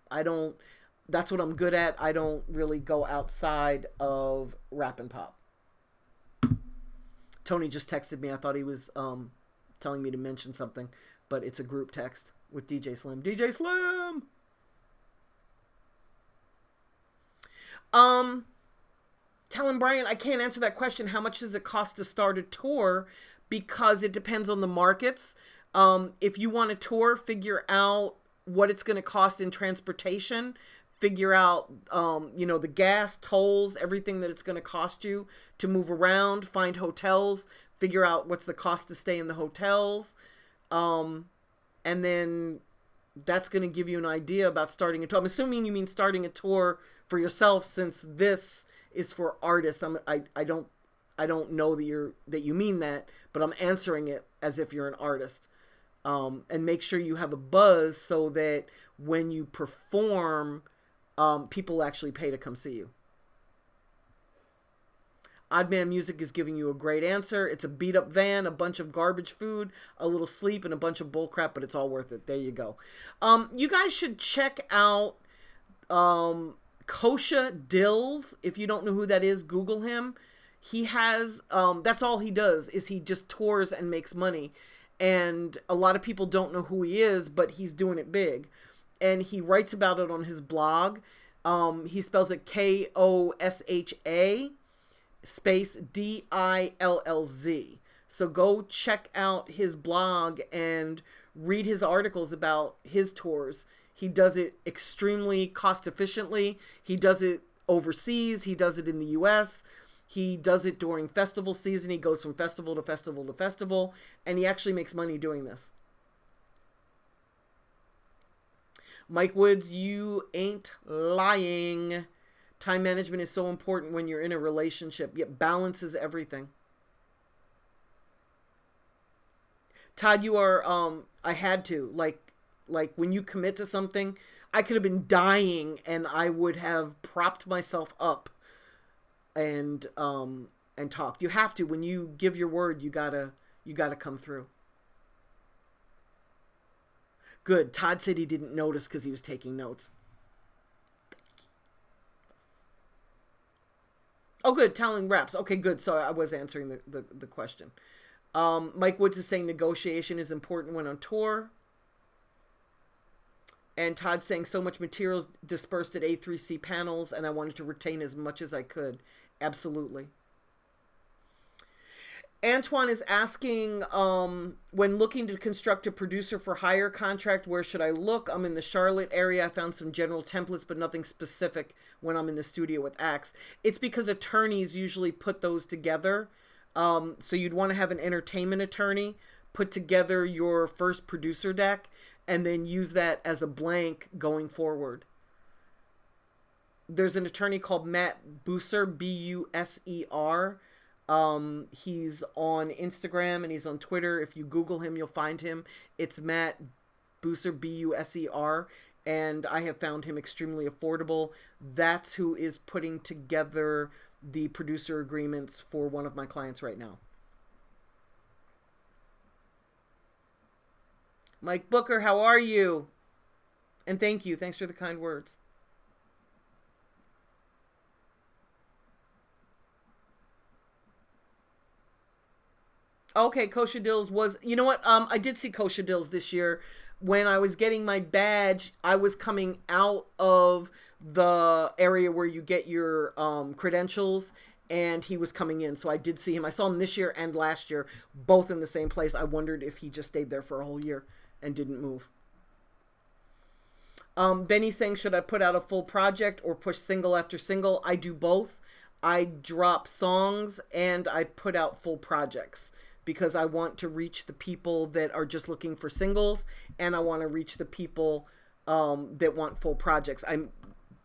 That's what I'm good at. I don't really go outside of rap and pop. Tony just texted me. I thought he was telling me to mention something, but it's a group text with DJ Slim. DJ Slim! Telling Brian, I can't answer that question. How much does it cost to start a tour? Because it depends on the markets. If you want a tour, figure out what it's going to cost in transportation. Figure out, the gas, tolls, everything that it's going to cost you to move around. Find hotels. Figure out what's the cost to stay in the hotels. And then that's going to give you an idea about starting a tour. I'm assuming you mean starting a tour for yourself, since this is for artists. I don't know that you mean that, but I'm answering it as if you're an artist. And make sure you have a buzz so that when you perform, people actually pay to come see you. Oddman Music is giving you a great answer. It's a beat up van, a bunch of garbage food, a little sleep, and a bunch of bull crap, but it's all worth it. There you go. You guys should check out Kosha Dills. If you don't know who that is, Google him. He has, that's all he does, is he just tours and makes money. And a lot of people don't know who he is, but he's doing it big. And he writes about it on his blog. He spells it Kosha space Dillz. So go check out his blog and read his articles about his tours. He does it extremely cost efficiently. He does it overseas. He does it in the US. He does it during festival season. He goes from festival to festival to festival, and he actually makes money doing this. Mike Woods, you ain't lying. Time management is so important when you're in a relationship. Yet balance is everything. Todd, you are, I had to, like when you commit to something, I could have been dying and I would have propped myself up and talked. You have to. When you give your word, you gotta come through. Good. Todd said he didn't notice because he was taking notes. Oh, good. Telling reps. Okay, good. So I was answering the question. Mike Woods is saying negotiation is important when on tour. And Todd's saying so much materials dispersed at A3C panels, and I wanted to retain as much as I could. Absolutely. Antoine is asking, when looking to construct a producer for hire contract, where should I look? I'm in the Charlotte area. I found some general templates, but nothing specific when I'm in the studio with Axe. It's because attorneys usually put those together. So you'd want to have an entertainment attorney put together your first producer deck and then use that as a blank going forward. There's an attorney called Matt Buser, Buser. He's on Instagram and he's on Twitter. If you Google him, you'll find him. It's Matt Buser, Buser. And I have found him extremely affordable. That's who is putting together the producer agreements for one of my clients right now. Mike Booker, how are you? And thank you. Thanks for the kind words. Okay, Kosher Dills was, you know what? I did see Kosher Dills this year. When I was getting my badge, I was coming out of the area where you get your credentials, and he was coming in. So I did see him. I saw him this year and last year, both in the same place. I wondered if he just stayed there for a whole year and didn't move. Benny saying, should I put out a full project or push single after single? I do both. I drop songs and I put out full projects because I want to reach the people that are just looking for singles, and I want to reach the people that want full projects.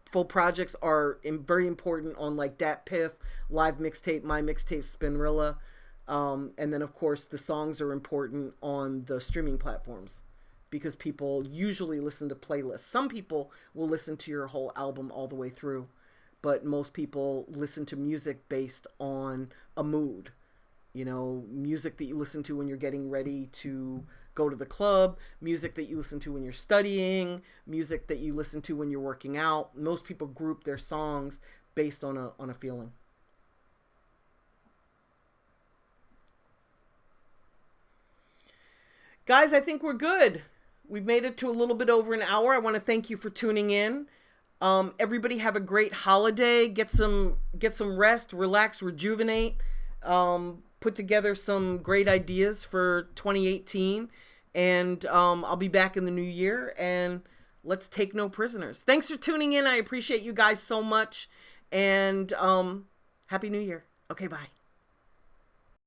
Full projects are very important on like Dat Piff, Live Mixtape, My Mixtape, Spinrilla, and then of course the songs are important on the streaming platforms because people usually listen to playlists. Some people will listen to your whole album all the way through, but most people listen to music based on a mood. You know, music that you listen to when you're getting ready to go to the club, music that you listen to when you're studying, music that you listen to when you're working out. Most people group their songs based on a feeling. Guys, I think we're good. We've made it to a little bit over an hour. I want to thank you for tuning in. Everybody have a great holiday. Get some rest, relax, rejuvenate. Put together some great ideas for 2018, and I'll be back in the new year, and let's take no prisoners. Thanks for tuning in. I appreciate you guys so much, and Happy New Year. Okay, bye.